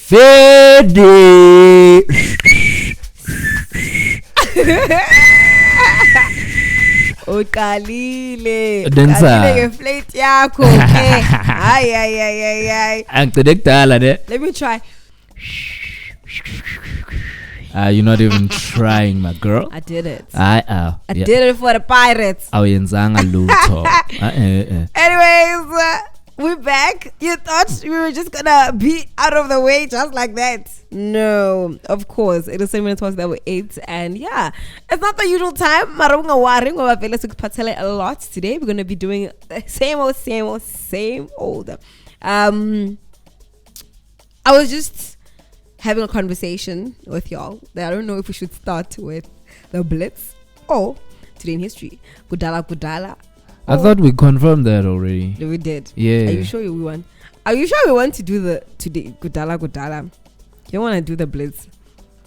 Fede. Uqalile Dancer. ngeflate yakho ke. Ay. Angicede kudala ne. Let me try. You're not even trying, my girl. I did it. I did it for the pirates. Awuyenzanga lutho. Anyways, we're back. You thought we were just gonna be out of the way just like that? No, of course. It is 7 minutes past that 8, and yeah, it's not the usual time. Marunga waring over Velas Patele a lot today. We're gonna be doing the same old. I was just having a conversation with y'all that I don't know if we should start with the Blitz or Today in History. Gudala. I thought we confirmed that already. We did. Yeah. Are you sure we want to do the today Gudala? You want to do the Blitz?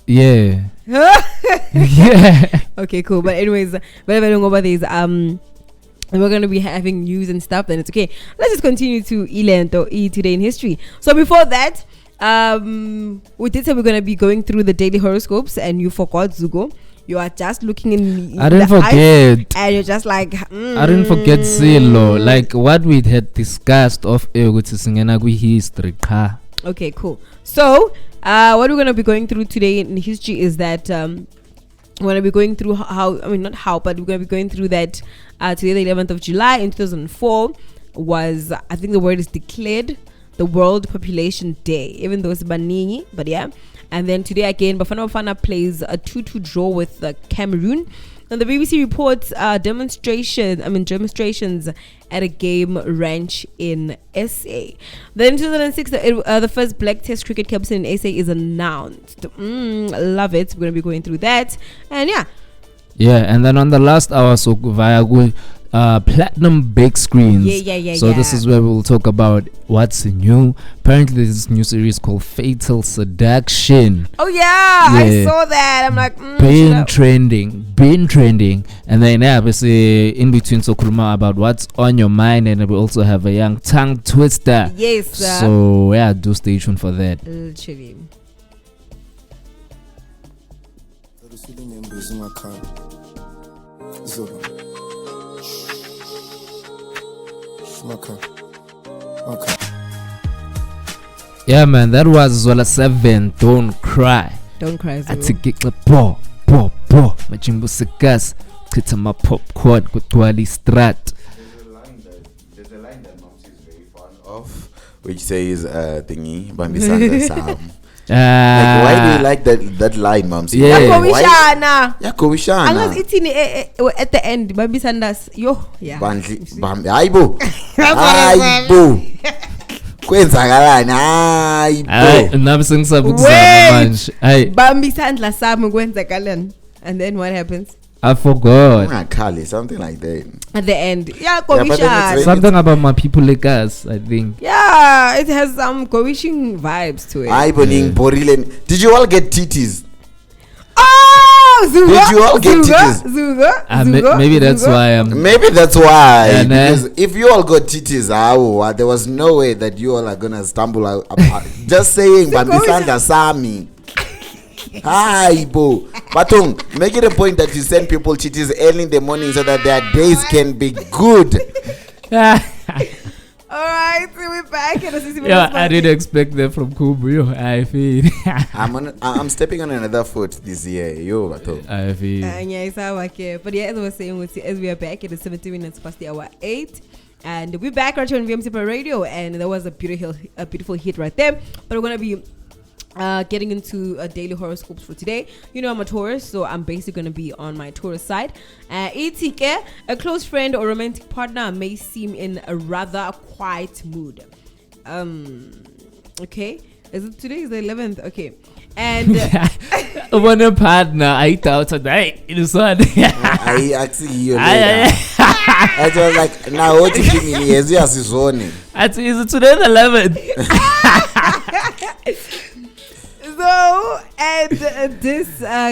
Yeah. Yeah. Okay, cool. But anyways, whenever I don't go about these, we're going to be having news and stuff, then it's okay. Let's just continue to Today in History. So before that, we did say we're going to be going through the daily horoscopes, and you forgot, Zugo. You are just looking in I didn't forget. And you're just like, I didn't forget Silo. Like what we had discussed of history. Okay, cool. So, what we're going to be going through today in history is that we're going to be going through but we're going to be going through that today, the 11th of July in 2004 was, I think the word is declared, the World Population Day, even though it's Banini, but yeah. And then today again, Bafana Bafana plays a 2-2 draw with Cameroon. And the BBC reports demonstrations at a game ranch in SA. Then in 2006, the first black test cricket captain in SA is announced. Love it. We're going to be going through that. And yeah. Yeah, and then on the last hour, so via platinum big screens. So this is where we'll talk about what's new. Apparently there's this new series called Fatal Seduction. Oh yeah. I saw that. I'm like been trending, and then obviously in between, so kuruma about what's on your mind, and we also have a young tongue twister. Yes, so yeah, do stay tuned for that. Literally. Yeah, man, that was Zola 7. Don't cry. Atikika po Majimbo Sekas. Kita ma popcorn kutwali strat. There's a line that Momsi is very fond of, which says thingy Bambi Sanda Sam. Like, why do you like that line, Momsi? Yakowishana. Unless it's in at the end, Bambi Sandas. Yo, yeah. Bambi Aibo. Aibo. Kwenzakalani hayibo. Nami sengisabe ukuzama manje. Bambi Sandla sami kwenzakalani. And then what happens? I forgot. Something like that. At the end. Yeah, Kowishan. Something about my people like us, I think. Yeah, it has some Kowishan vibes to it. Did you all get titties? Oh, Zuga. Did you all get titties? Zuga. Maybe that's why. Maybe that's why. Yeah, because if you all got titties, there was no way that you all are gonna stumble out. Just saying, Bambisanda Sami. Hi, Bo. Batung, make it a point that you send people titties early in the morning so that their days can be good. Alright, so we're back. I didn't expect that from Kubu. I feel. I'm stepping on another foot this year. Yo, Batung. I feel. But yeah, as I was saying, as we are back, it is 17 minutes past the hour 8. And we're back right here on VMC Radio. And there was a beautiful hit right there. But we're going to be getting into daily horoscopes for today. You know I'm a Taurus, so I'm basically going to be on my Taurus side. ETK, a close friend or romantic partner may seem in a rather quiet mood. Okay. Today is the 11th? Okay. And when a partner, I thought today it is one. I actually hear I was like, now what is it? Is it today the 11th? So, and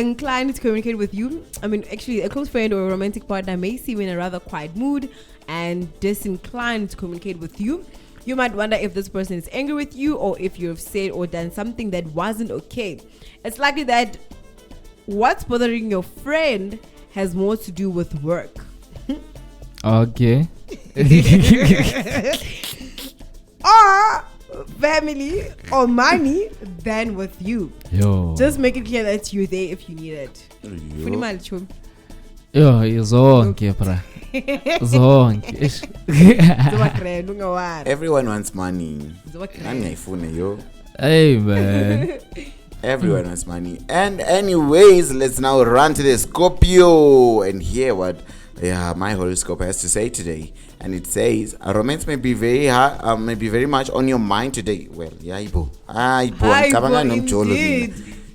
inclined to communicate with you. I mean, actually, a close friend or a romantic partner may seem in a rather quiet mood and disinclined to communicate with you. you might wonder if this person is angry with you or if you've said or done something that wasn't okay. It's likely that what's bothering your friend has more to do with work. Okay. Or family or money than with you. Yo. Just make it clear that you're there if you need it. Yo, zonke bra. Zonke. Everyone wants money. Hey man. Everyone wants money. And anyways, let's now run to the Scorpio and hear what my horoscope has to say today. And it says romance may be very hard, may be very much on your mind today. Well, yeah, Ibo.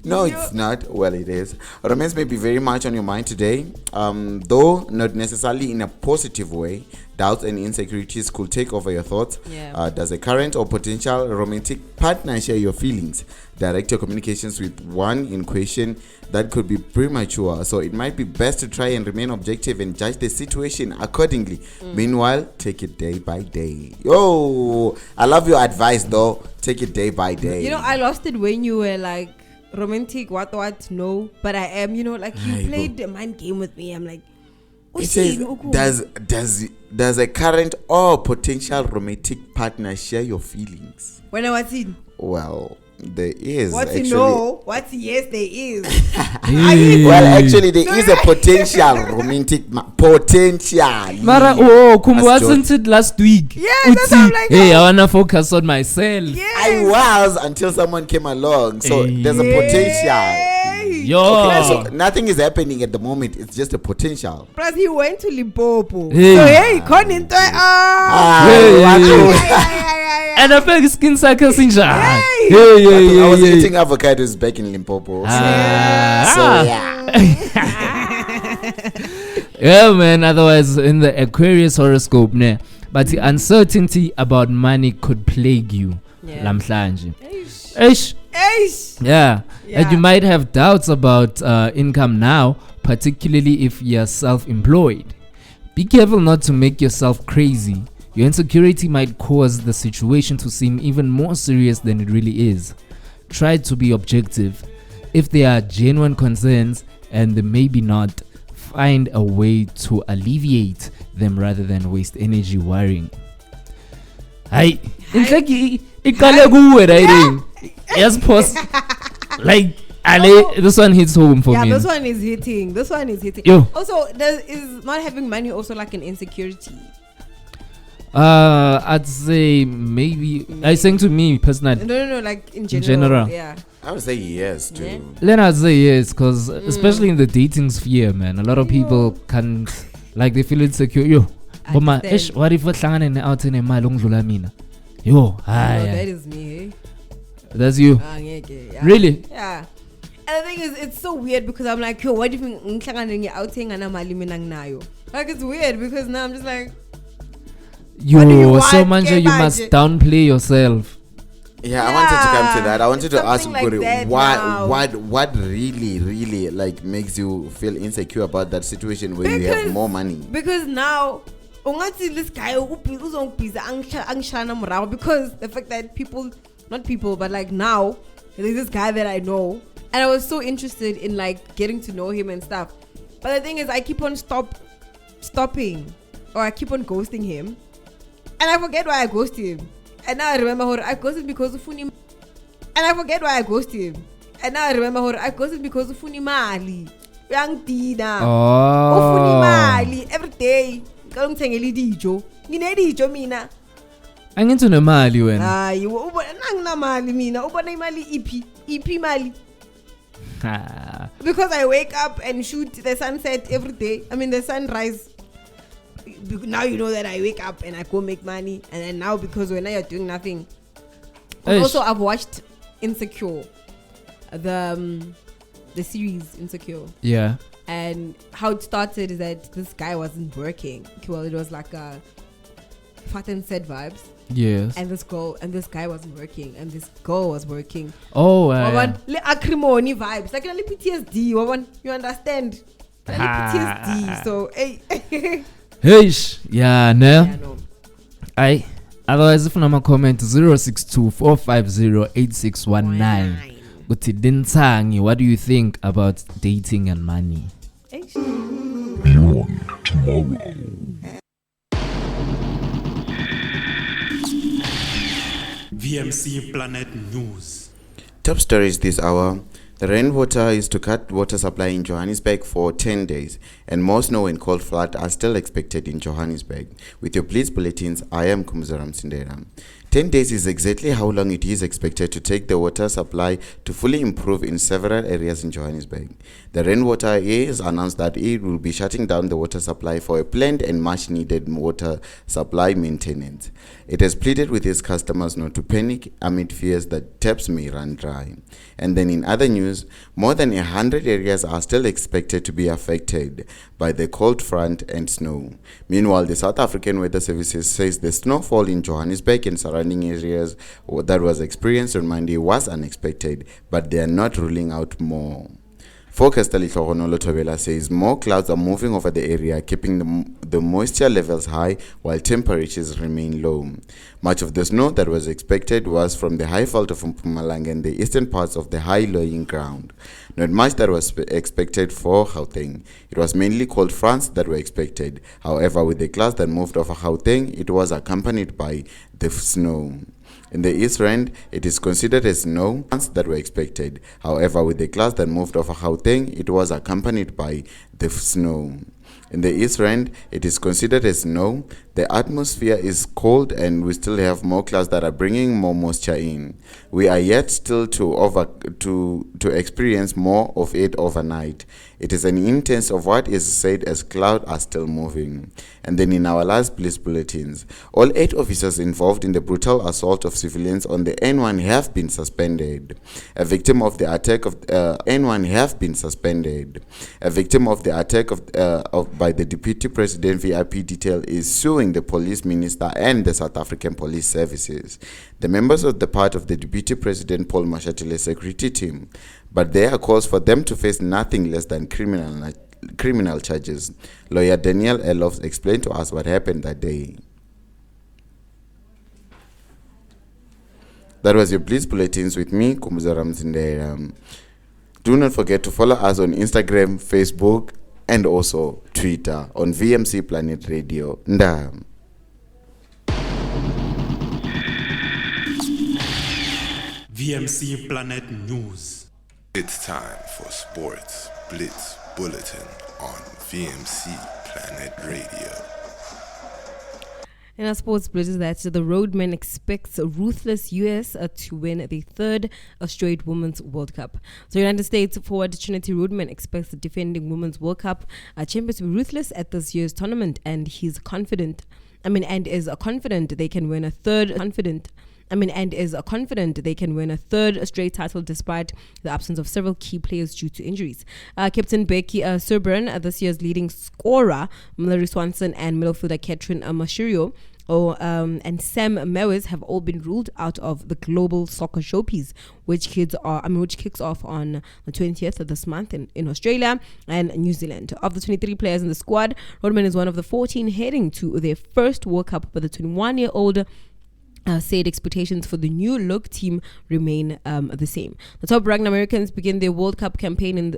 No, it's not. Well, it is. Romance may be very much on your mind today, though not necessarily in a positive way. Doubts and insecurities could take over your thoughts. Yeah. Does a current or potential romantic partner share your feelings? Direct your communications with one in question. That could be premature, so it might be best to try and remain objective and judge the situation accordingly. Meanwhile, take it day by day. Yo, I love your advice though. Take it day by day. You know, I lost it when you were like, romantic, what, no, but I am, you know, like you played the mind game with me. I'm like, it says, does a current or potential romantic partner share your feelings? When I was in, well, there is. What's actually, no? What's yes? There is. Well, actually, there is a potential romantic potential. Mara, wasn't it last week? Yeah, that's how I'm like. Hey, I wanna focus on myself. Yes. I was until someone came along. So there's a potential. Yo. Okay, so nothing is happening at the moment. It's just a potential. Plus, he went to Limpopo. Hey. So hey, come into And a big skin cycle sinja. I was eating avocados back in Limpopo. So yeah. Yeah, man. Otherwise, in the Aquarius horoscope, but the uncertainty about money could plague you. Lamhlanje. Yeah. And you might have doubts about income now, particularly if you're self-employed. Be careful not to make yourself crazy. Your insecurity might cause the situation to seem even more serious than it really is. Try to be objective. If there are genuine concerns, and there may be not, find a way to alleviate them rather than waste energy worrying. Hi. Yes, boss. Like, this one hits home for me. Yeah, this one is hitting. Yo. Also, is not having money also like an insecurity? I'd say maybe. I think to me personally. No, like in general. Yeah. I would say yes too. Yeah. Then I'd say yes, because especially in the dating sphere, man, a lot of people can't, like, they feel insecure. Yo, what if we're out in a malung mina? Yo, that is me. Eh? That's you. Yeah. Really? Yeah. And the thing is, it's so weird because I'm like, yo, what do you think? Like, it's weird because now I'm just like, yo, so much you must downplay yourself. Yeah, I wanted to come to that. I wanted to ask like Guri, what really like makes you feel insecure about that situation where you have more money? Because now, this guy because the fact that not people, but like now, there's this guy that I know, and I was so interested in like getting to know him and stuff. But the thing is, I keep on stopping, or I keep on ghosting him, and I forget why I ghosted him. And now I remember I ghosted because of Funi. And I forget why I ghosted him. And now I remember I ghosted because of Funi Mali. Young Tina. Oh. Funi Mali every day. Kalong tengeli dijo. Ngine dijo mina. Angin to mali when. You nang na mali mina. Ubona imali EP mali. Because I wake up and shoot the sunset every day. I mean the sunrise. Now you know that I wake up and I go make money, and then now because when you're doing nothing. Also, I've watched Insecure, the series Insecure. Yeah. And how it started is that this guy wasn't working. Well, it was like a fat and sad vibes. Yes. And this guy wasn't working, and this girl was working. Oh, acrimony vibes, like PTSD. You understand? PTSD. So hey. Yeah, no. Otherwise, if I'm a comment 0624508619. Uthi Dintangi, what do you think about dating and money? Beyond tomorrow. VMC Planet News. Top stories this hour. The rainwater is to cut water supply in Johannesburg for 10 days, and more snow and cold flood are still expected in Johannesburg. With your police bulletins, I am Kumzaram Sindera. 10 days is exactly how long it is expected to take the water supply to fully improve in several areas in Johannesburg. The rainwater has announced that it will be shutting down the water supply for a planned and much needed water supply maintenance. It has pleaded with its customers not to panic amid fears that taps may run dry. And then in other news, more than 100 areas are still expected to be affected by the cold front and snow. Meanwhile, the South African Weather Services says the snowfall in Johannesburg and surrounding areas that was experienced on Monday was unexpected, but they are not ruling out more. Forecaster Lithogonolo Tobela says more clouds are moving over the area, keeping the moisture levels high while temperatures remain low. Much of the snow that was expected was from the high veld of Mpumalanga and the eastern parts of the high-lying ground. Not much that was expected for Gauteng. It was mainly cold fronts that were expected. However, with the clouds that moved over Gauteng, it was accompanied by the snow. In the East Rand, it is considered as snow that were expected. However, with the clouds that moved over Gauteng, it was accompanied by the snow. In the East Rand, it is considered as snow. The atmosphere is cold and we still have more clouds that are bringing more moisture in. We are yet still to experience more of it overnight. It is an instance of what is said as clouds are still moving. And then in our last police bulletins, all 8 officers involved in the brutal assault of civilians on the N1 have been suspended. A victim of the attack of N1 have been suspended. A victim of the attack by the Deputy President VIP detail is suing the police minister and the South African Police Services. The members of the part of the Deputy President Paul Mashatile security team, but there are calls for them to face nothing less than criminal charges. Lawyer Daniel Elof explained to us what happened that day. That was your police bulletins with me, Kumzaram Zindera. Do not forget to follow us on Instagram, Facebook, and also Twitter on VMC Planet Radio. Ndam. VMC Planet News. It's time for Sports Blitz Bulletin on VMC Planet Radio. In our sports blitz, that the Roadman expects ruthless US to win the 3rd straight Women's World Cup. So United States forward Trinity Roadman expects the defending Women's World Cup champions to be ruthless at this year's tournament, and is confident they can win a third straight title despite the absence of several key players due to injuries. Captain Becky Serburn, this year's leading scorer, Mallory Swanson, and midfielder Katrin Mashirio and Sam Mewis have all been ruled out of the global soccer showpiece, which kicks off on the 20th of this month in Australia and New Zealand. Of the 23 players in the squad, Rodman is one of the 14 heading to their first World Cup, but the 21-year-old said expectations for the new look team remain the same. The top ranked Americans begin their World Cup campaign on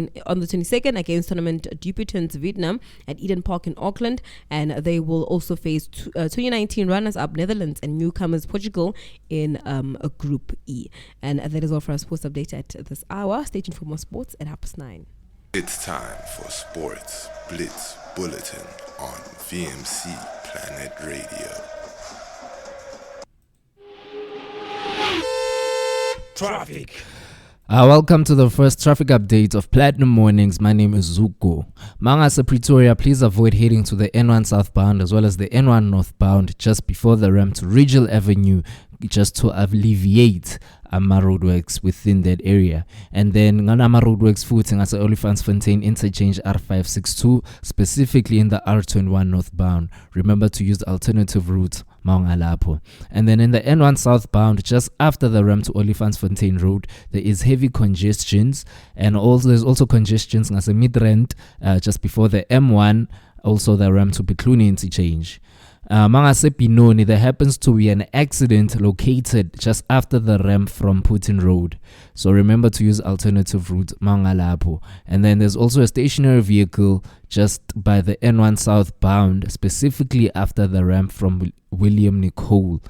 the 22nd against tournament debutants Vietnam at Eden Park in Auckland, and they will also face 2019 runners-up Netherlands and newcomers Portugal in Group E. And that is all for our sports update at this hour. Stay tuned for more sports at 9:30. It's time for Sports Blitz Bulletin on VMC Planet Radio. Traffic. Welcome to the first traffic update of Platinum Mornings. My name is Zuko. Mangasa Pretoria, please avoid heading to the N1 southbound as well as the N1 northbound just before the ramp to Ridgel Avenue, just to alleviate roadworks within that area. And then Nganama roadworks footing as Olifantsfontein interchange R562, specifically in the R21 northbound. Remember to use the alternative route Maungalapo. And then in the N1 southbound, just after the ramp to Olifantsfontein Road, there is heavy congestions, and also there's also congestions as a Midrand just before the M1, also the ramp to Bekluni interchange. Mangase Pinoni, there happens to be an accident located just after the ramp from Putin Road. So remember to use alternative route Mangalapo. And then there's also a stationary vehicle just by the N1 southbound, specifically after the ramp from William Nicole.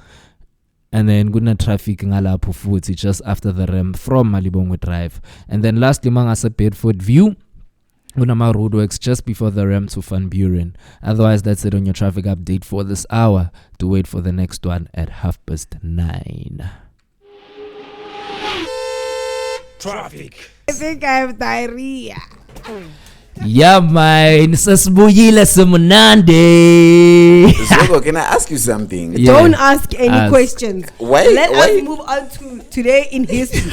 And then Guna traffic ngalapo futhi just after the ramp from Malibongwe Drive. And then lastly Mangase Bedford View. Unama roadworks just before the ramp to Van Buren. Otherwise, that's it on your traffic update for this hour. To wait for the next one at 9:30. Traffic. I think I have diarrhea. Yeah, man. Sasbuyile Simunande. Zogo, can I ask you something? Yeah. Don't ask any questions. Let us move on to today in history.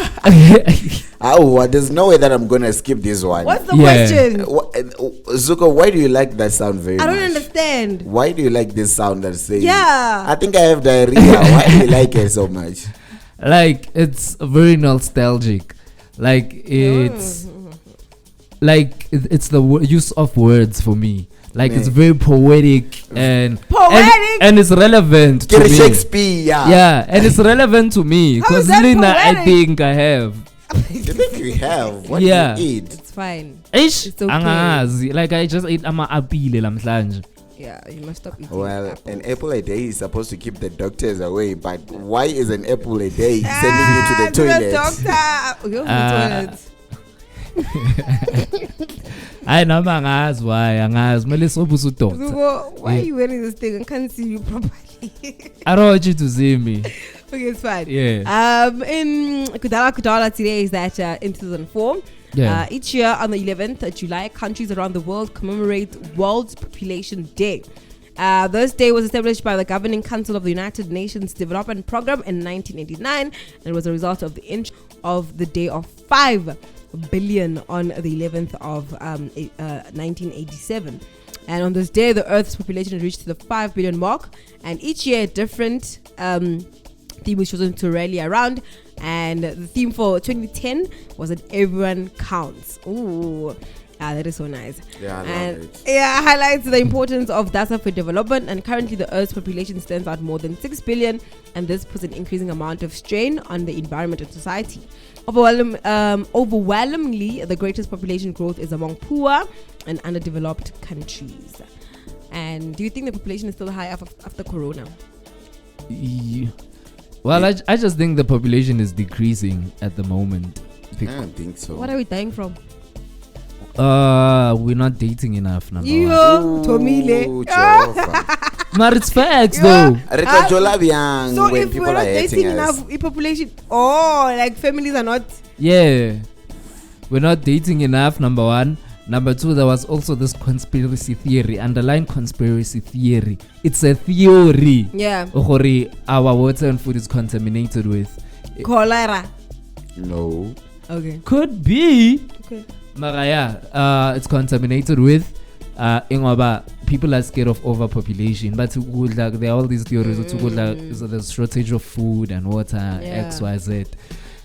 There's no way that I'm gonna skip this one. What's the question? Zuko, why do you like that sound very much? I don't understand. Why do you like this sound that says, Yeah. I think I have diarrhea. Why do you like it so much? Like, it's very nostalgic. Like, it's it's the use of words for me. Like, it's very poetic and it's relevant to me. Shakespeare. Yeah, and it's relevant to me because Lina, I think I have. You think you have? What Yeah. do you eat? It's fine. Ish, It's okay. angazi. Like, I just ate apile lamhlanje. Yeah, you must stop eating. Well, apples. an apple a day is supposed to keep the doctors away, but why is an apple a day sending you to the toilet? Doctor. You're the toilet. I know angazi why angazi mele sobusu doctor. Zuko, why are you wearing this thing? I can't see you properly. I don't want you to see me. Okay, it's fine. Yeah. In Kudala today is that in 2004. Yeah. Each year on the 11th of July, countries around the world commemorate World Population Day. This day was established by the Governing Council of the United Nations Development Programme in 1989 and was a result of the inch of the day of 5 billion on the 11th of 1987. And on this day, the Earth's population reached the 5 billion mark. And each year, a different theme was chosen to rally around. And the theme for 2010 was that everyone counts. Ooh. That is so nice. Yeah, I love it. Yeah, highlights the importance of data for development. And currently, the Earth's population stands at more than 6 billion, and this puts an increasing amount of strain on the environment and society. Overwhelmingly, the greatest population growth is among poor and underdeveloped countries. And do you think the population is still high after Corona? Well, I just think the population is decreasing at the moment. I don't think so. What are we dying from? We're not dating enough now. Tomile. But it's facts though. So when if people we're are not dating hating us. enough, population, like families are not. Yeah, we're not dating enough. Number one. Number two, there was also this conspiracy theory, underlying conspiracy theory. It's a theory. Yeah. Our water and food is contaminated with Cholera. No. Okay. Could be. Okay. Maraya, it's contaminated with people are scared of overpopulation, but there are all these theories so there's shortage of food and water, XYZ.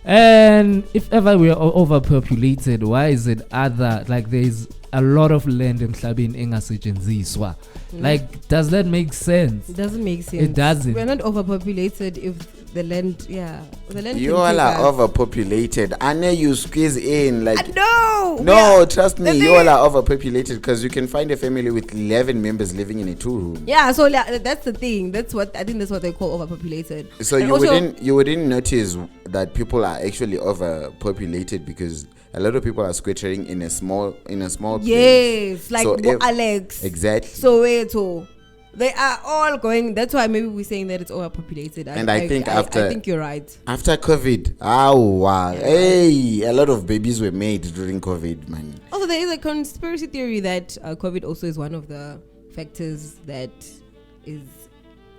And if ever we are overpopulated, why is it there's a lot of land in Mhlabeni engasetshenziswa? Like, does that make sense? It doesn't make sense. It doesn't. We're not overpopulated if the land, the land. You all are overpopulated. I know you squeeze in like. No, trust me, you all are overpopulated because you can find a family with 11 members living in a 2-room. Yeah, so that's the thing. That's what they call overpopulated. So you wouldn't notice that people are actually overpopulated because a lot of people are squattering in a small place. Yes, like So Alex. Exactly. So they are all going. That's why maybe we're saying that it's overpopulated. I think I think you're right. After COVID, a lot of babies were made during COVID, man. Also, there is a conspiracy theory that COVID also is one of the factors that is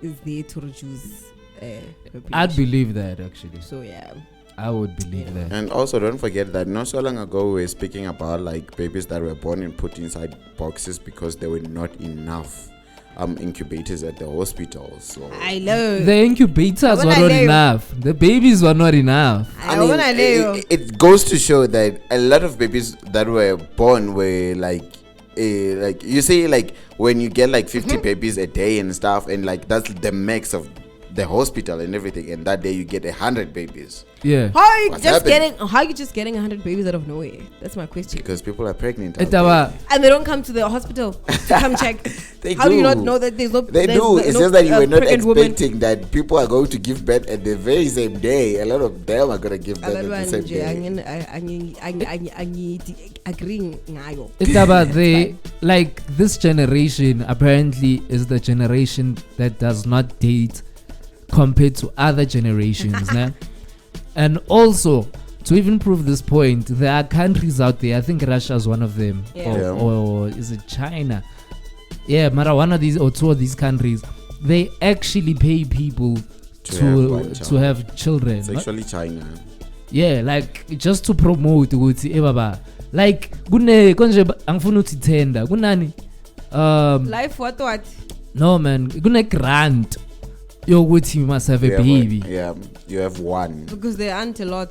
there to reduce population. I'd believe that actually. So yeah. I would believe that. And also, don't forget that not so long ago we were speaking about like babies that were born and put inside boxes because there were not enough incubators at the hospitals. So I know the incubators were not enough. The babies were not enough. It goes to show that a lot of babies that were born were like like you say, like when you get like 50 babies a day and stuff, and like that's the max of the hospital and everything, and that day you get 100 babies. Yeah. How are you What's just happening? getting? How are you just getting 100 babies out of nowhere? That's my question. Because people are pregnant. out It's there. our And they don't come to the hospital to come check. They How do you do. not know that there's no? They there's do. It's no, just that you were not pregnant woman? expecting that people are going to give birth at the very same day. A lot of them are going to give birth at the same day. Agreeing ngayo. It's about the like this generation apparently is the generation that does not date compared to other generations. Nah? And also to even prove this point, there are countries out there, I think Russia is one of them, Yeah. Yeah. or is it China? Yeah, matter one of these or two of these countries, they actually pay people to have children. It's actually China. Yeah, like just to promote ukuthi baba, like kune konje angifuna uthi tender kunani Life what? no man, kune grant yokuthi you must have a baby You have one. Because there aren't a lot.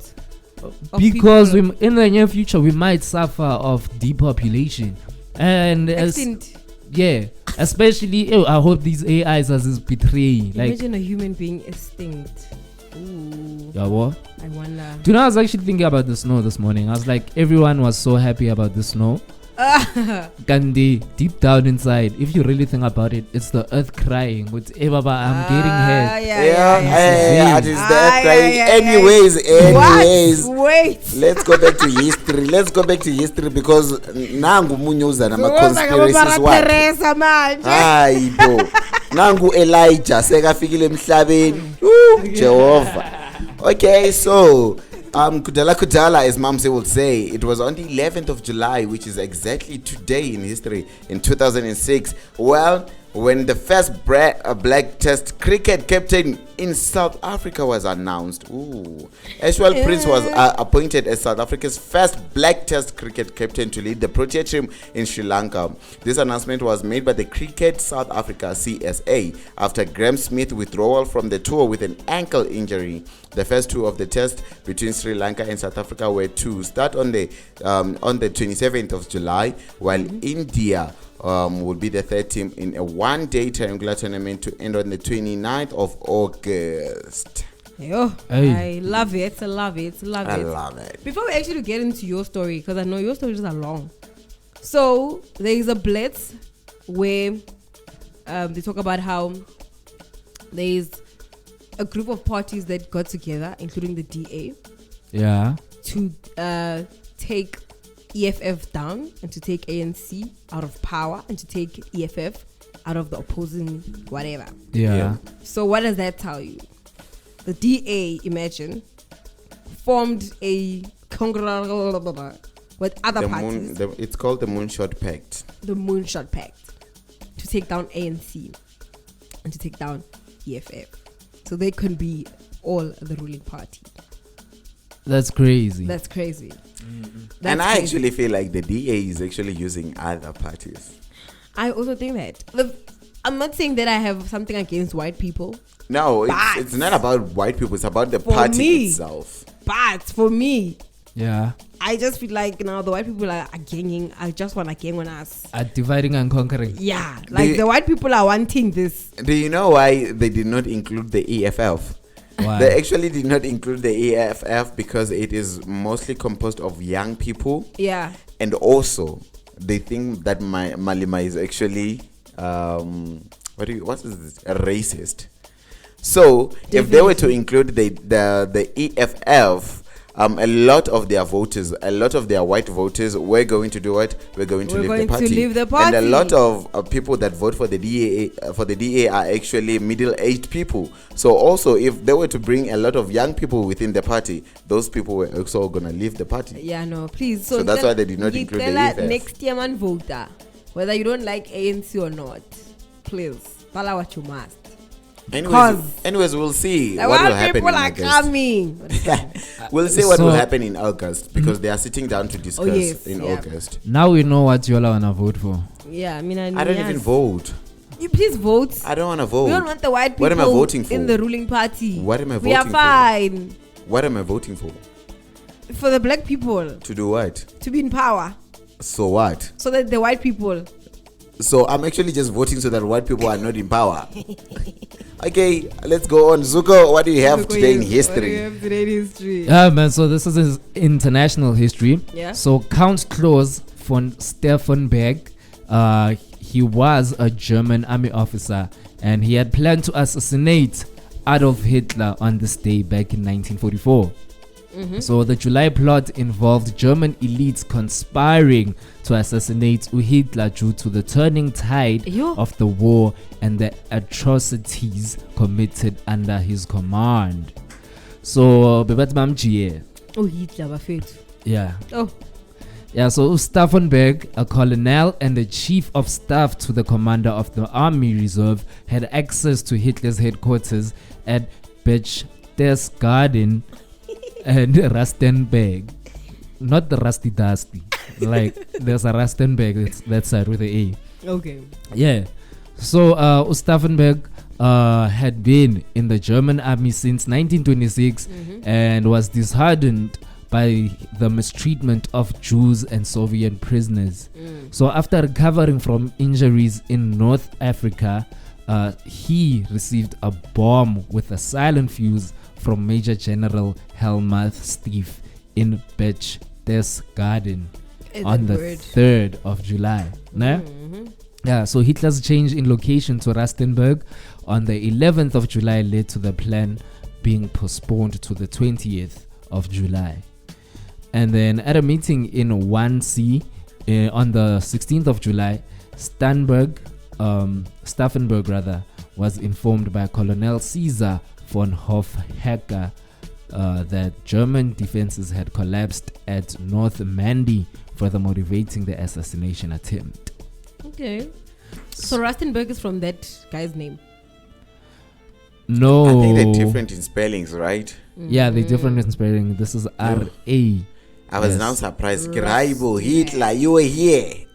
Of because people. in the near future we might suffer of depopulation and Extinct. yeah, especially I hope these AIs is betraying like Imagine a human being extinct. Ooh. yeah, what? I wonder. Do you know, I was actually thinking about the snow this morning. I was like, everyone was so happy about the snow. Gandhi, deep down inside, if you really think about it, it's the earth crying. With Baba, I'm getting hurt. Yeah, it is Ah, that crying. yeah, yeah. Anyways. What? Wait. Let's go back to history. Because nangu munyuza na conspiracies what? Teresa manje. Hayi bo. Nangu Elijah sekafikile emhlabeni. Jehovah. Okay, so Kudala, as Mamsi would say, it was on the 11th of July, which is exactly today in history, in 2006. Well, when the first black test cricket captain in South Africa was announced. Ashwell Prince was appointed as South Africa's first black test cricket captain to lead the Protea team in Sri Lanka. This announcement was made by the Cricket South Africa CSA after Graham Smith's withdrawal from the tour with an ankle injury. The first two of the tests between Sri Lanka and South Africa were to start on the 27th of July, while India would be the third team in a one-day triangular tournament to end on the 29th of August. Yo, Hey. I love it. I love it. Before we actually get into your story, because I know your stories are long. So there is a blitz where they talk about how there is a group of parties that got together, including the DA, Yeah. to take EFF down and to take ANC out of power and to take EFF out of the opposing whatever. Yeah. So what does that tell you? The DA, imagine, formed a conglomerate with other parties, It's called the Moonshot Pact. the Moonshot Pact, to take down ANC and to take down EFF. So they can be all the ruling party. That's crazy. That's crazy. That's And I crazy. actually feel like the DA is actually using other parties. I also think that. I'm not saying that I have something against white people, No, But- it's not about white people. It's about the For party me- itself. but for me, Yeah. I just feel like now the white people are ganging. I just want to gang on us. Dividing and conquering. Yeah, like the white people are wanting this. Do you know why they did not include the EFF? Why? They actually did not include the EFF because it is mostly composed of young people, Yeah. and also they think that Malema is actually what is this? A racist. So if they were to include the EFF, a lot of their voters, a lot of their white voters, were going to do what? We're going to leave the party. And a lot of people that vote for the DA are actually middle-aged people. So also, if they were to bring a lot of young people within the party, those people were also gonna leave the party. Yeah, no, please. So that's why they did not include the EFF. Next year, man, voter, whether you don't like ANC or not, please follow what you must. Anyways, we'll see what will happen people in are August. coming. We'll see what So- will happen in August because they are sitting down to discuss yes, in yeah. August. Now we know what Yola wanna vote for. Yeah, I mean, I don't even vote. You please vote. I don't want to vote. We don't want the white people What am I voting for? in the ruling party. What am I We are voting for? fine What am I voting for? for the black people To do what? to be in power. So what? So that the white people. So I'm actually just voting so that white people are not in power. Okay, let's go on. Zuko, what do you have today in history? Yeah, man. So this is international history. Yeah. So Count Klaus von Stauffenberg, he was a German army officer, and he had planned to assassinate Adolf Hitler on this day back in 1944. So the July plot involved German elites conspiring to assassinate Hitler due to the turning tide of the war and the atrocities committed under his command. So bebat mamjie. Oh, Hitler bafethu. Yeah. Oh. Yeah, so Stauffenberg, a colonel and the chief of staff to the commander of the army reserve, had access to Hitler's headquarters at Berchtesgaden and Rastenburg. Not the Rusty Dusty. Like, there's a Rastenburg, it's that side with the A. Okay. Yeah. So, Stauffenberg had been in the German army since 1926 and was disheartened by the mistreatment of Jews and Soviet prisoners. So after recovering from injuries in North Africa, he received a bomb with a silent fuse from Major General Helmuth Stieff in Berchtesgaden on the 3rd of July. Yeah, so Hitler's change in location to Rastenburg on the 11th of July led to the plan being postponed to the 20th of July. And then at a meeting in 1C on the 16th of July, Stauffenberg was informed by Colonel Caesar von Hofhecker that German defenses had collapsed at North Mandy, further motivating the assassination attempt. Okay. So Rastenburg is from that guy's name? No. I think they're different in spellings, right? Yeah, they're different in spelling. This is R-A. I was now surprised. Graibo, Hitler, you were here.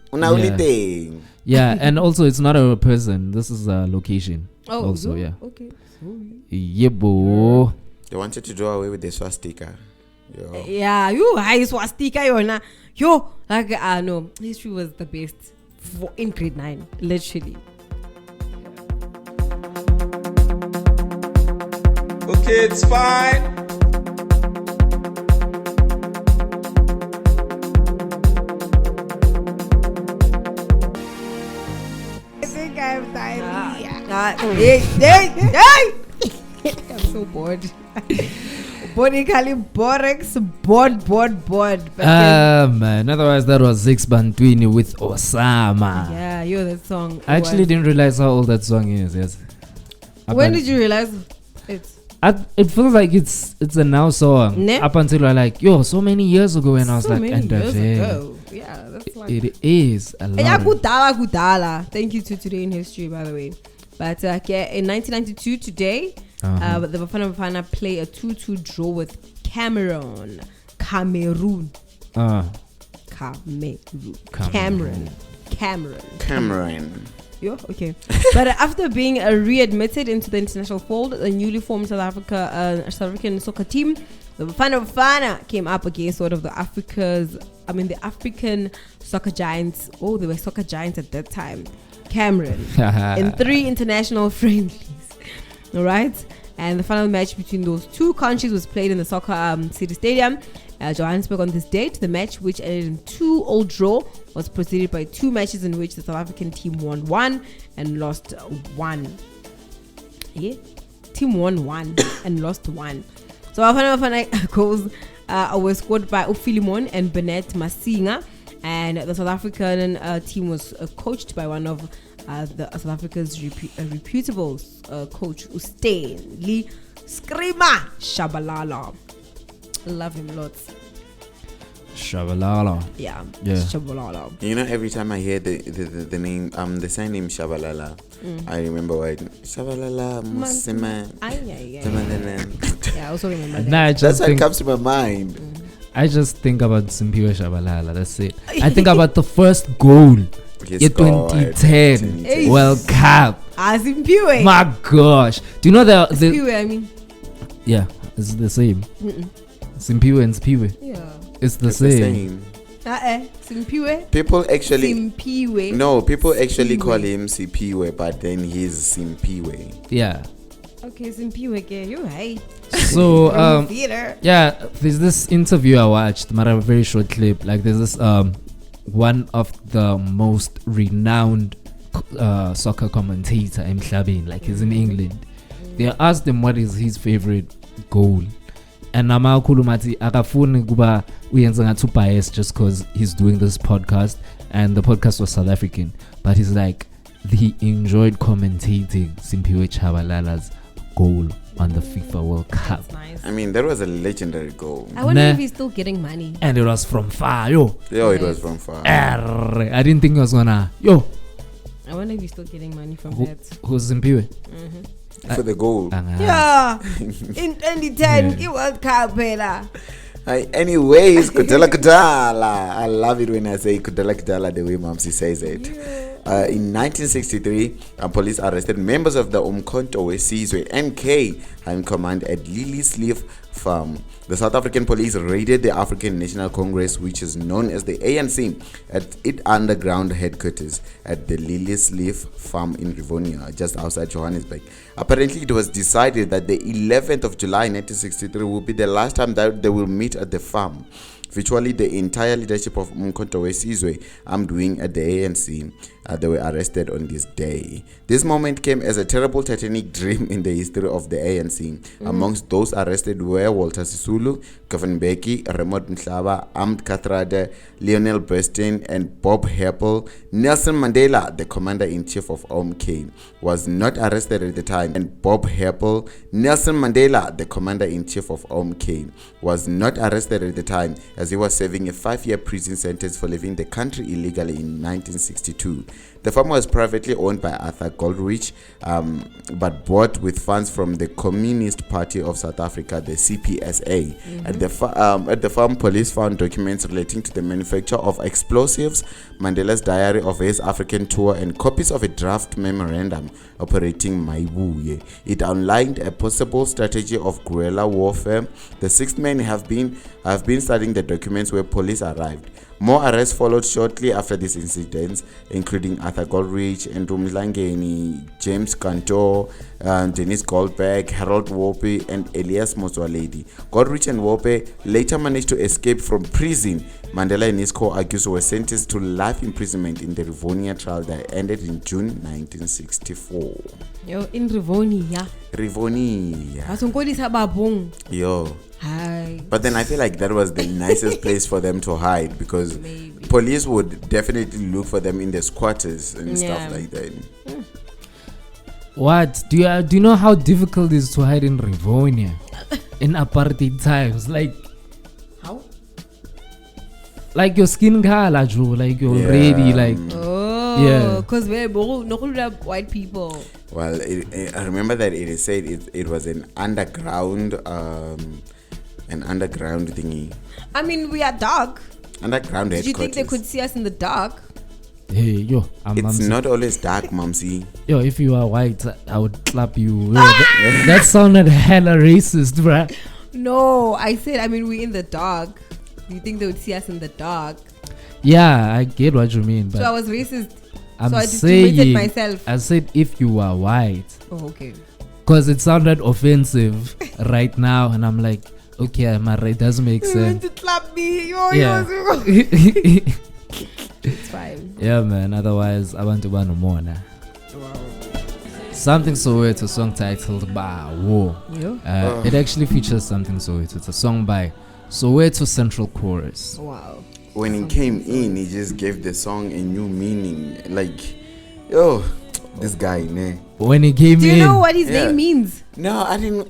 Yeah, and also it's not a person. This is a location. Oh, also, yeah. Okay. Yebo. They wanted to do away with the swastika. Yo. Yeah, you high swastika yona. Yo, like no, history was the best in grade 9, literally. Okay, it's fine. I think I'm tired. Hey! I'm so bored. Bonically borex, bored. Man, otherwise that was Zix Bantwini with Osama. Yeah, that song. I actually didn't realize how old that song is. Yes. When did you realize it? It feels like it's a now song. Up until I like, so many years ago, and I was so like, many years ago. Yeah, that's like it is a lot. Gudala. Thank you to Today in History, by the way. But in 1992, today, the Bafana Bafana play a 2-2 draw with Cameroon. Yo, okay. But after being readmitted into the international fold, the newly formed South African soccer team, the Bafana Bafana, came up against sort of the African soccer giants. Oh, they were soccer giants at that time. Cameroon in 3 international friendlies. All right. And the final match between those two countries was played in the Soccer City Stadium, Johannesburg, on this date. The match, which ended in 2-2 draw, was preceded by 2 matches in which the South African team won 1 and lost 1. Yeah, team won 1 and lost 1. So our final goals were scored by Philemon and Bennett Masinga, and the South African team was coached by one of the South Africa's reputable coach, Stanley Screamer Shabalala. Love him lots. Shabalala. Yeah. Shabalala. You know, every time I hear the name, the sign name Shabalala, I remember what Shabalala Musima. Yeah, I also remember that. That's what comes to my mind. I just think about Simpiwe Shabalala. That's it. I think about the first goal. In 2010 World Cup. Simpiwe. My gosh. Do you know the Simpiwe, I mean? Yeah, it's the same. Simpiwe and Simpiwe. Yeah. It's the same. Simpiwe. People actually Simpiwe. no, people actually Simpiwe. call him Sipiwe, but then he's Simpiwe. Yeah. Okay, Simpiwe. You're right. So Theater. yeah, there's this interview I watched, but a very short clip. Like there's this one of the most renowned soccer commentator in Mhlabeni, like he's in England. They asked him what is his favorite goal, and namakhulumati akafuni kuba uyenza ngathi biased just because he's doing this podcast, and the podcast was South African, but he's like he enjoyed commentating Simpiwe Chabalala's goal on the FIFA World Cup. That's nice. I mean, that was a legendary goal. I wonder Nah. if he's still getting money. And it was from far, yo. Yo, it was from far. I didn't think it was gonna, yo. I wonder if he's still getting money from Who, that. who's Simpiwe? For the goal. Yeah. In 2010, Yeah. it was Cup, Pela. Anyways, Kudala Kudala. I love it when I say Kudala Kudala the way Mamsi says it. In 1963, police arrested members of the Umkhonto Wesizwe MK High Command at Liliesleaf Farm. The South African police raided the African National Congress, which is known as the ANC, at its underground headquarters at the Liliesleaf Farm in Rivonia, just outside Johannesburg. Apparently, it was decided that the 11th of July 1963 will be the last time that they will meet at the farm. Virtually the entire leadership of Umkhonto Wesizwe, armed wing at the ANC, they were arrested on this day. This moment came as a terrible Titanic dream in the history of the ANC. Amongst those arrested were Walter Sisulu, Govan Mbeki, Raymond Mhlaba, Armed Kathrade, Lionel Burstyn, and Bob Heppel. Nelson Mandela, the commander-in-chief of OMK, was not arrested at the time, and Bob Heppel, Nelson Mandela, the commander-in-chief of OMK, was not arrested at the time, as he was serving a 5-year prison sentence for leaving the country illegally in 1962. The farm was privately owned by Arthur Goldrich, but bought with funds from the Communist Party of South Africa, the CPSA. At the farm, police found documents relating to the manufacture of explosives, Mandela's diary of his African tour, and copies of a draft memorandum operating Maibuye. It outlined a possible strategy of guerrilla warfare. The 6 men have been studying the documents where police arrived. More arrests followed shortly after these incidents, including Arthur Goldrich, Andrew Mlangeni, James Cantor, Dennis Goldberg, Harold Wope, and Elias Moswaledi. Goldrich and Wope later managed to escape from prison. Mandela and his co-accused were sentenced to life imprisonment in the Rivonia trial that ended in June 1964. Yo, in Rivonia. Rivonia. Asongoli sababong. Yo. Hi. But then I feel like that was the nicest place for them to hide, because Maybe. police would definitely look for them in the squatters and Yeah. stuff like that. What? Do you know how difficult it is to hide in Rivonia in apartheid times? Like How? your skin color, Joe. Like you're Yeah. already like Oh, Yeah. because we're no white people. Well, I remember that it is said it was an underground thingy. I mean, we are dark. Underground Did you think headquarters. they could see us in the dark? hey yo, It's not always dark, Mumsy. yo. If you are white, I would clap you. Yo, that sounded hella racist, bruh. No, I said, I mean, we're in the dark. Do you think they would see us in the dark? Yeah, I get what you mean, but So I was racist. I'm so I discriminated saying myself. I said if you are white, Oh, okay. because it sounded offensive right now, and I'm like, okay, it does make You want sense. to clap me? Yo, Yeah. It's fine. Yeah, man. Otherwise, I want to no more now. Something Soweto, song titled Ba War. Yo. It actually features Something Soweto. It's a song by Soweto Central Chorus. Wow. When he came in, he just gave the song a new meaning. Like, yo, this guy, ne? When he came Do you in, know what his Yeah. name means? No, I didn't.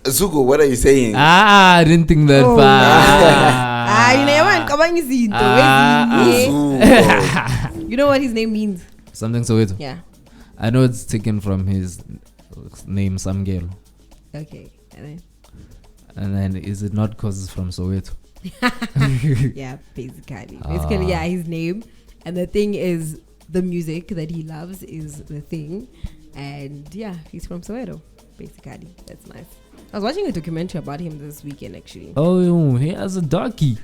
Zuko, what are you saying? I didn't think that Oh. far. You know what? Come on, you see. Zuko. You know what his name means? Something Soweto. Yeah. I know it's taken from his name Samgelo. Okay. And And then is it not because it's from Soweto? then, yeah, basically. Basically, yeah, his name. And the thing is, the music that he loves is the thing. And yeah, he's from Soweto, basically. That's nice. I was watching a documentary about him this weekend, actually. Oh, he has a donkey.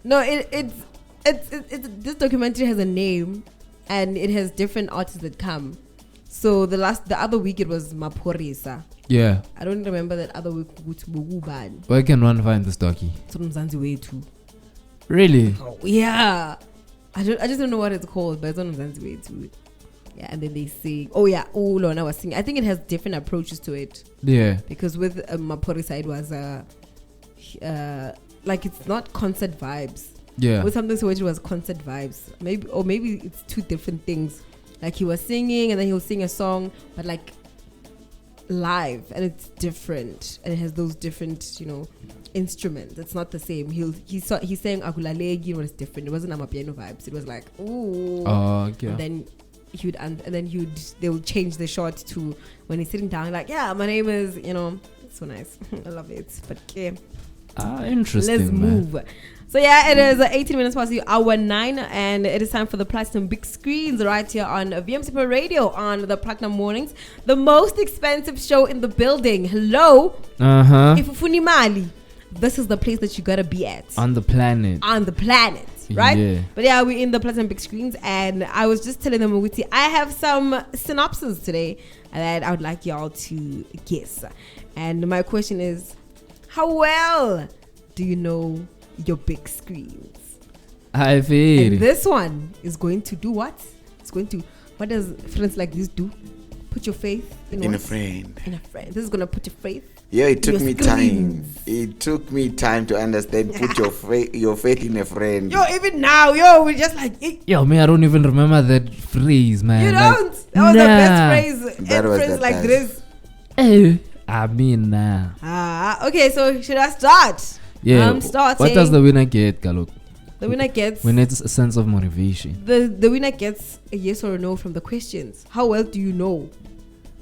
No, it's this documentary has a name, and it has different artists that come. So the other week it was Maphorisa. Yeah. I don't remember that other week. Where can one find this docu? It's on Mzansi too. Really? Oh, yeah. I just don't know what it's called, but it's on Mzansi too. Yeah, and then they sing. Oh yeah, Lorna was singing. I think it has different approaches to it. Yeah. Because with Maphorisa it was like it's not concert vibes. Yeah. With something so it was concert vibes. Maybe it's two different things. Like he was singing and then he'll sing a song, but like live, and it's different, and it has those different, instruments. It's not the same. He's saying Akulalegi, was different. It wasn't Amapiano vibes. It was like ooh. Oh, okay. And then they will change the shot to when he's sitting down, like, yeah, my name is, it's so nice. I love it. But okay. Interesting. Let's move. So yeah, it is 18 minutes past the hour 9, and it is time for the Platinum Big Screens right here on VMC Pro Radio on the Platinum Mornings, the most expensive show in the building. Hello. If ufuni mali, this is the place that you gotta be at. On the planet. Right? Yeah. But yeah, we're in the Platinum Big Screens, and I was just telling them, Muguti, I have some synopsis today that I would like y'all to guess. And my question is, how well do you know your big screens? I feel. And this one is going to do what? What does friends like this do? Put your faith in a friend. In a friend. This is going to put your faith. Yeah, it took me time. Screens. It took me time to understand. Put your faith in a friend. Yo, even now, we're just like, yo, me, I don't even remember that phrase, man. You don't? That was the best phrase. That was friends the like best. this. Hey, I mean, nah. Okay, so should I start? Yeah. I'm starting. What does the winner get, Galuk? The winner gets. We need a sense of motivation. The winner gets a yes or a no from the questions. How well do you know?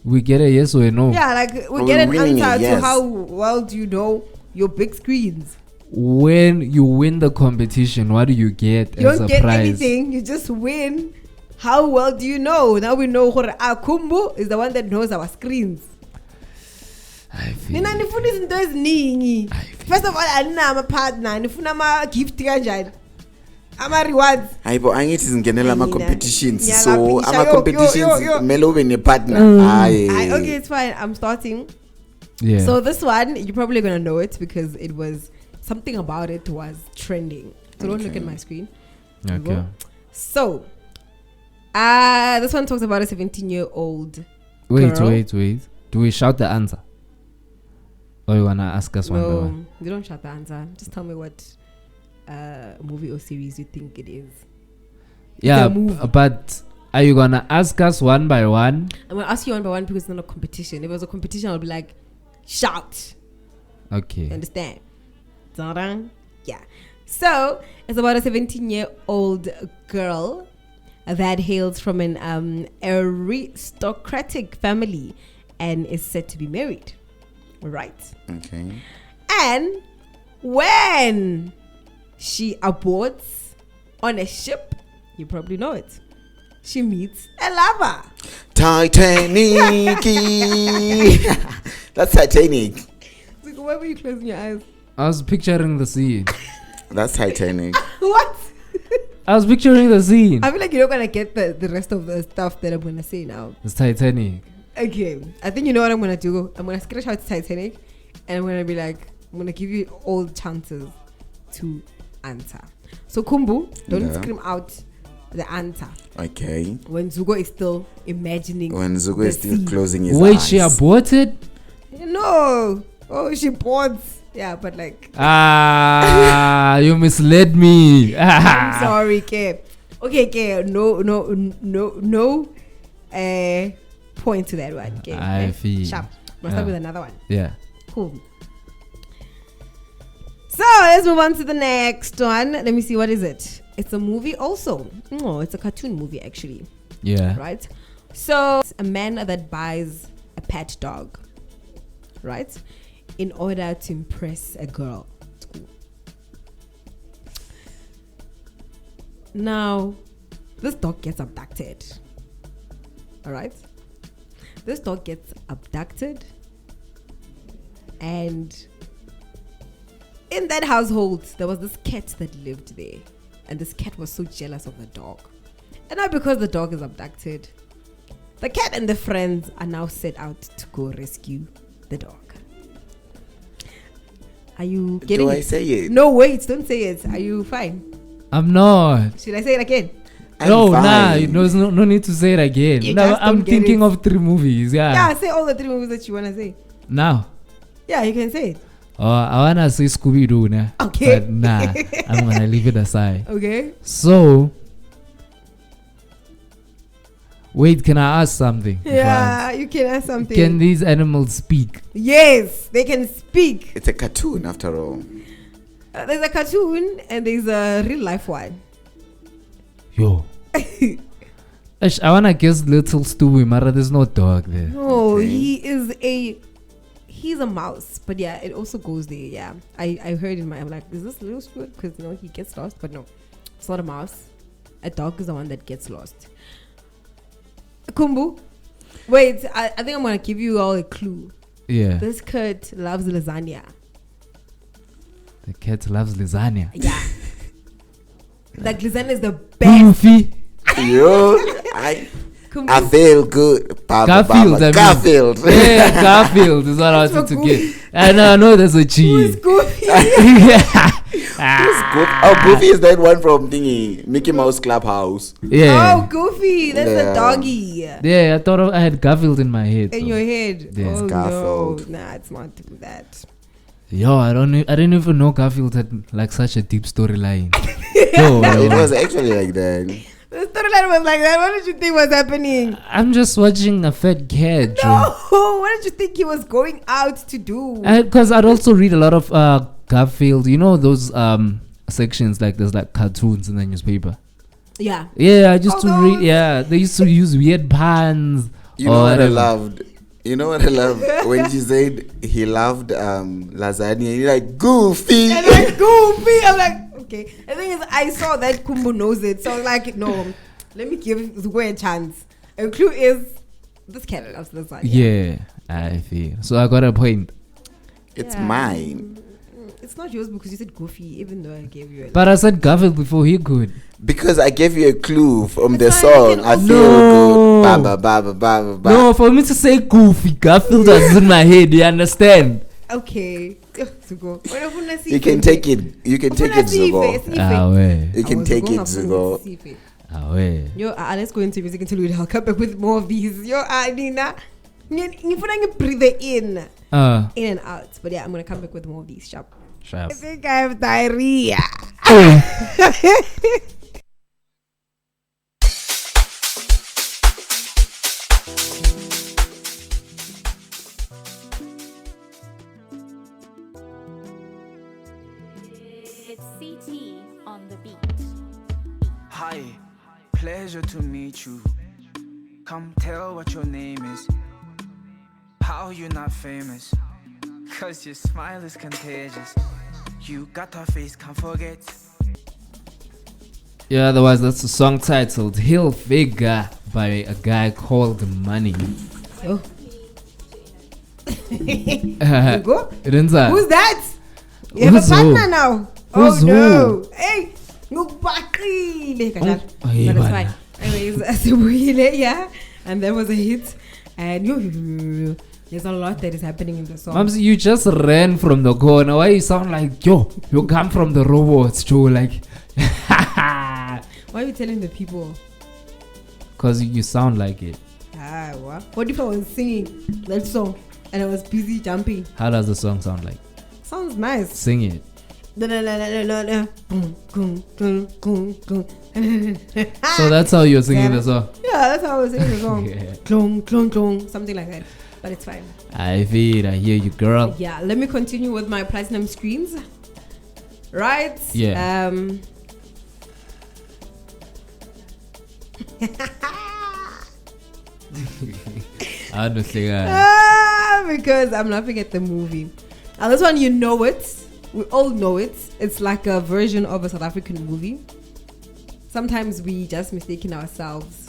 We get a yes or a no. Yeah, like we get an answer to how well do you know your big screens. When you win the competition, what do you get You as don't a get prize? anything. You just win. How well do you know? Now we know Kumbu is the one that knows our screens. I feel. Nina nifuna izinto eziningi. First of all, I'm a partner. Nifuna ama gift kanjani. Ama rewards. Hayibo angithi zingenela ama competitions. Yeah, So like, ama competitions kumele ube ne partner. Okay, it's fine. I'm starting. Yeah. So this one, you're probably gonna know it because it was something about it was trending. So don't look at my screen. Okay. So, this one talks about a 17-year-old Wait. girl. Do we shout the answer? Or you wanna ask us one by one? No, you don't shout the answer. Just tell me what movie or series you think it is. Yeah, a movie. but are you gonna ask us one by one? I'm gonna ask you one by one because it's not a competition. If it was a competition, I'll be like, shout. Okay. Understand? Ta-da. Yeah. So it's about a 17-year-old girl that hails from an aristocratic family and is said to be married. Right. Okay. And when she aborts on a ship, you probably know it, she meets a lover. Titanic. That's Titanic. Like, why were you closing your eyes? I was picturing the scene. That's Titanic. What? I was picturing the scene. I feel like you're not gonna get the rest of the stuff that I'm gonna say now. It's Titanic. Okay, I think you know what I'm gonna do. I'm gonna scratch out Titanic, and I'm gonna be like, I'm gonna give you all chances to answer. So Kumbu, don't scream out the answer. Okay. When Zugo is still imagining. When Zugo is still closing his Wait, eyes. she aborted? No. Oh, she boards. Yeah, but like. You misled me. I'm sorry, Ke. Okay, Ke. No. Point to that one. Okay. I feel. Sharp. We'll start with another one. Yeah. Cool. So let's move on to the next one. Let me see, what is it? It's a movie also. No, it's a cartoon movie actually. Yeah. Right? So a man that buys a pet dog, right? In order to impress a girl. Now, this dog gets abducted. Alright? This dog gets abducted, and in that household there was this cat that lived there, and this cat was so jealous of the dog. And now because the dog is abducted, the cat and the friends are now set out to go rescue the dog. Are you getting Do it? I say it? No, wait, don't say it. Are you fine? I'm not. Should I say it again? I'm No, fine. there's no need to say it again. You No, just I'm don't get thinking it. of 3 movies. Yeah, say all the 3 movies that you want to say. Now, Yeah, you can say it. I wanna say Scooby Doo now. Okay. But nah, I'm gonna leave it aside. Okay. So, wait, can I ask something? Yeah, you can ask something. Can these animals speak? Yes, they can speak. It's a cartoon after all. There's a cartoon and there's a real life one. Yo. Ash, I wanna guess little Stewie, Mara. There's no dog there. No, Okay. he's a mouse, but yeah, it also goes there. Yeah, I heard in I'm like, is this little Stuart? Because he gets lost, but no, it's not a mouse. A dog is the one that gets lost. Kumbu, wait, I think I'm gonna give you all a clue. Yeah. This cat loves lasagna. The cat loves lasagna. Yeah, like lasagna is the best. Goofy. Yo, I Kumbu, feel good. Garfield, I mean. Garfield. Yeah, Garfield is what I wanted to get. I know there's a who's G. Goofy? Oh, Goofy is that one from thingy Mickey Mouse Clubhouse. Yeah. Oh, Goofy, that's the Yeah. doggy. Yeah, I thought I had Garfield in my head. In though. your head. Yeah. Oh Garfield. no, nah, it's not that. Yo, I didn't even know Garfield had like such a deep storyline. Yo, It was actually like that. The storyline was like that. What did you think was happening? I'm just watching a fat cat. No, what did you think he was going out to do? Because I'd also read a lot of Garfield. You know those sections like there's like cartoons in the newspaper. Yeah. Yeah, I used to Oh, read. those. Yeah, they used to use weird puns. You know what I loved? You know what I loved? When she said he loved lasagna, you're like, Goofy. And like Goofy, I'm like, okay. The thing is, I saw that Kumbu knows it, so I was like, no, let me give Zugwe a chance. And clue is, this cat loves lasagna. Yeah, I feel. So I got a point. It's Yeah. mine. It's not yours because you said Goofy, even though I gave you a But I said Garfield before he could. Because I gave you a clue from the It's fine, song. you can I also- feel No. good. Ba ba ba ba ba ba. No, for me to say Goofy, Garfield was in my head. You understand? Okay. Zugo. You can take it. You can take it, Zugo. Ah, way. You can take it, Zugo. Ah, way. Yo, let's go into music until we I'll come back with more of these. Yo, Nina. You breathe in and out. But yeah, I'm gonna come back with more of these. Sharp. Sharp. I think I have diarrhea. It's CT on the beat. Hi, pleasure to meet you. Come tell what your name is. How you not famous? Cause your smile is contagious. You got a face, can't forget. Yeah, otherwise that's a song titled Hill Figure by a guy called Money. Yo. Go. Who's Who's that? You have Who's a partner who? now. Who's oh no. who? Hey. Ngubaqile kanjalo. Oh, hey, But it's bana. fine. Anyways, asibuyile, yeah. And there was a hit. And there's a lot that is happening in the song. Mams, you just ran from the corner. Why you sound like, yo, you come from the robots, Joe? Like, Why are you telling the people? because you sound like it. What if I was singing that song and I was busy jumping? How does the song sound like? Sounds nice. Sing it. So that's how you're singing the song. Yeah, that's how I was singing the song. Yeah. Clong, clong, clong, something like that. But it's fine. I hear you, girl. Yeah, let me continue with my platinum screens. Right? Yeah. I don't think Because I'm laughing at the movie. Now this one, you know it. We all know it. It's like a version of a South African movie. Sometimes we just mistaken ourselves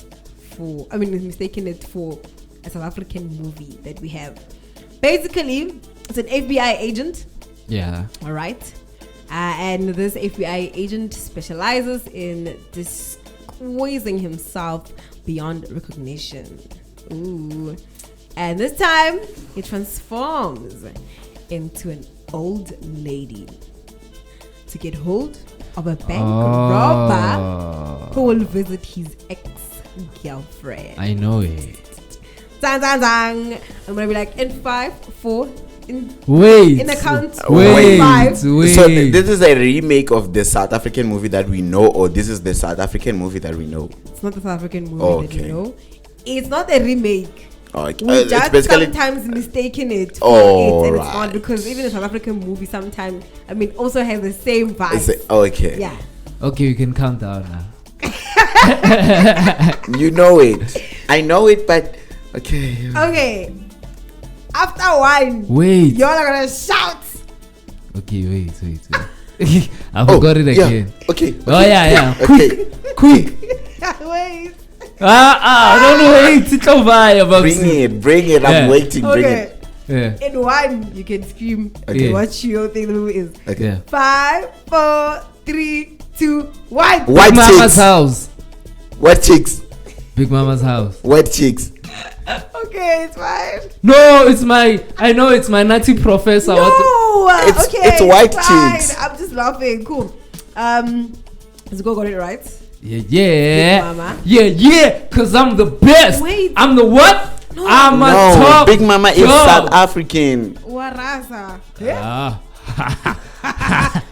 mistaken it for a South African movie that we have. Basically, it's an FBI agent. Yeah. All right. And this FBI agent specializes in squeezing himself beyond recognition. Ooh. And this time, he transforms into an old lady to get hold of a bank robber who will visit his ex-girlfriend. I know it. Dang, dang, dang. I'm gonna be like, in 5, 4, Wait. in the count. Wait. 5. So this is a remake of the South African movie that we know, or this is the South African movie that we know? It's not the South African movie that Okay. you know. It's not a remake. Okay. We It's just basically sometimes mistaken it for Oh, it, and it's right. not, because even the South African movie sometimes, I mean, also has the same vibe. okay. Yeah. Okay, you can count down now. You know it. I know it, but okay. Okay. After one, Wait. y'all are gonna shout. Okay, wait. I forgot it yeah. again. Okay. Oh, yeah. Okay. Quick. Wait. Don't wait. It's over. Bring it. Yeah. I'm waiting. Bring Okay. it. Yeah. In one, you can scream. Okay. What you think the movie is? Okay. Yeah. 5, 4, 3, 2, 1. White Big Mama's chicks. house. White chicks. Big Mama's house. White chicks. Okay, it's fine. No, I know it's my Nati professor. No, It's- okay, it's white fine. chicks. I'm just laughing. Cool. Zuko got it right. Yeah. Big Mama. Yeah. Cause I'm the best. Wait. I'm the what? No. I'm a No, top. Big Mama is dog. South African. Warasa. Ah.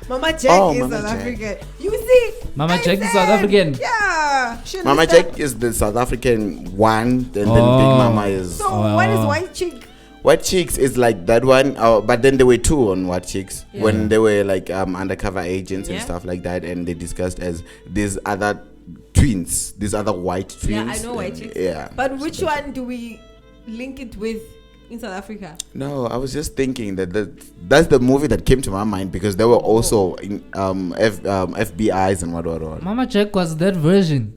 Mama Jack Oh, is Mama South Jack. African. You see? Mama I Jack is said, South African. Yeah. Mama Jack is the South African one, and then Big Mama is So what is white chick? White Chicks is like that one, but then there were two on White Chicks Yeah. when they were like undercover agents and Yeah. stuff like that, and they discussed as these other twins, these other white twins. Yeah, I know white and- chicks. Yeah. But which one do we link it with in South Africa? No, I was just thinking that's the movie that came to my mind because they were also in FBI's and what. Mama Jack was that version.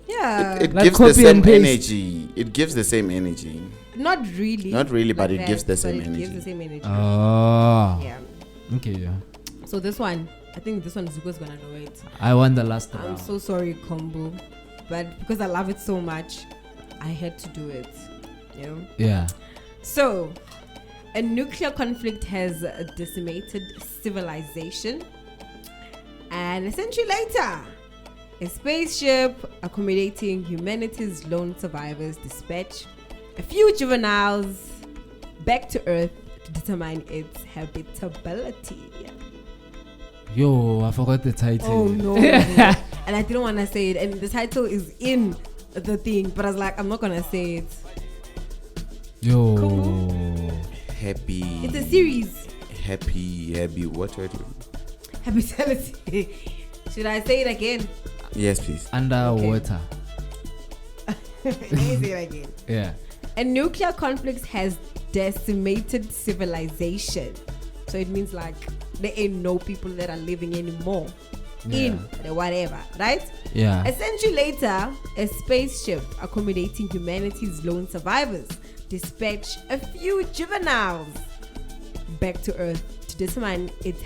Yeah. It Like gives the copy same and paste. energy. It gives the same energy. Not really. Not really, but like it gives the that, same but it energy. gives the same energy. Oh. Yeah. Okay, yeah. So this one, I think this one Zuko's gonna know it. I won the last I'm round. so sorry, Combo, but because I love it so much, I had to do it. You know. Yeah. So, a nuclear conflict has decimated civilization, and a century later, a spaceship accommodating humanity's lone survivors dispatch a few juveniles back to Earth to determine its habitability. Yo, I forgot the title. Oh no! And I didn't want to say it, and the title is in the thing, but I was like, I'm not gonna say it. Yo. Happy. It's a series. Happy. What word? Habitability. Should I say it again? Yes, please. Underwater. Let me say it again. Yeah. A nuclear conflict has decimated civilization. So it means like there ain't no people that are living anymore in the whatever, right? Yeah. A century later, a spaceship accommodating humanity's lone survivors dispatched a few juveniles back to Earth to determine its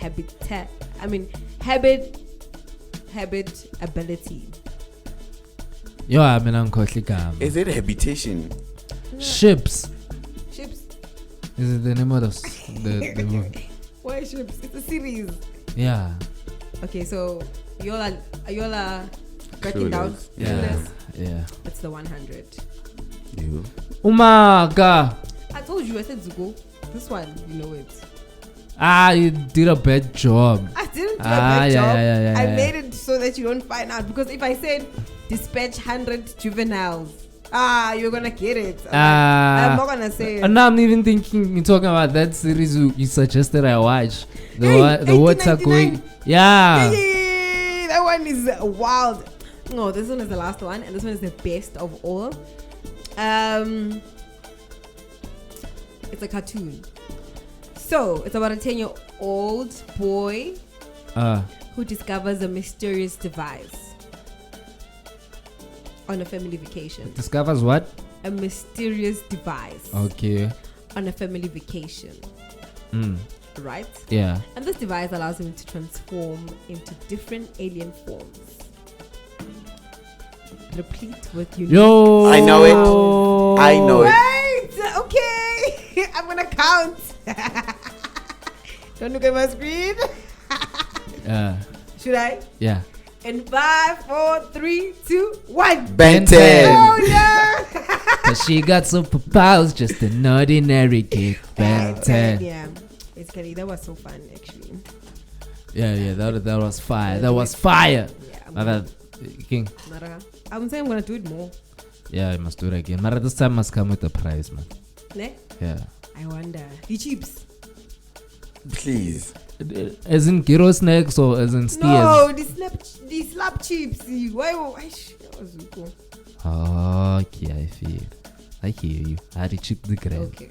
habitability. Yo, I mean, I'm Kotlikam. Is it habitation? Ships. Ships. Is it the name of the movie? Why ships? It's a series. Yeah. Okay, so y'all are writing down. Clueless. Yeah. Clueless. Yeah. That's the 100. You. Umaga. I told you, I said Zuko. This one, you know it. You did a bad job. I didn't do a Ah, bad job. yeah, I yeah. made it so that you don't find out. Because if I said dispatch 100 juveniles, you're gonna get it. I'm not gonna say it. And now I'm even thinking you're talking about that series you suggested I watch. The Hey, the water 1899. going. Yeah. Yay, that one is wild. No, this one is the last one, and this one is the best of all. It's a cartoon. So it's about a 10-year-old boy who discovers a mysterious device on a family vacation. Discovers what? A mysterious device Okay. on a family vacation. right? Yeah. And this device allows him to transform into different alien forms, replete with unique. Yo. I know it. I know it. Right. Okay. I'm gonna count. Don't look at my screen. Should I? Yeah. In 5, 4, 3, 2, 1. Ben 10. Oh no! But she got superpowers, just an ordinary kid. Ben 10. Yeah. Basically, that was so fun, actually. Yeah. That was fire. That was fire. Yeah. King. I'm saying I'm gonna do it more. Yeah, I must do it again. Mara, this time must come with a prize, man. Ne? Yeah. I wonder. The chips. Please. As in gyro snacks or as in steers? No, the slap chips. Why? Okay, I hear you. I had to check the grade. Okay.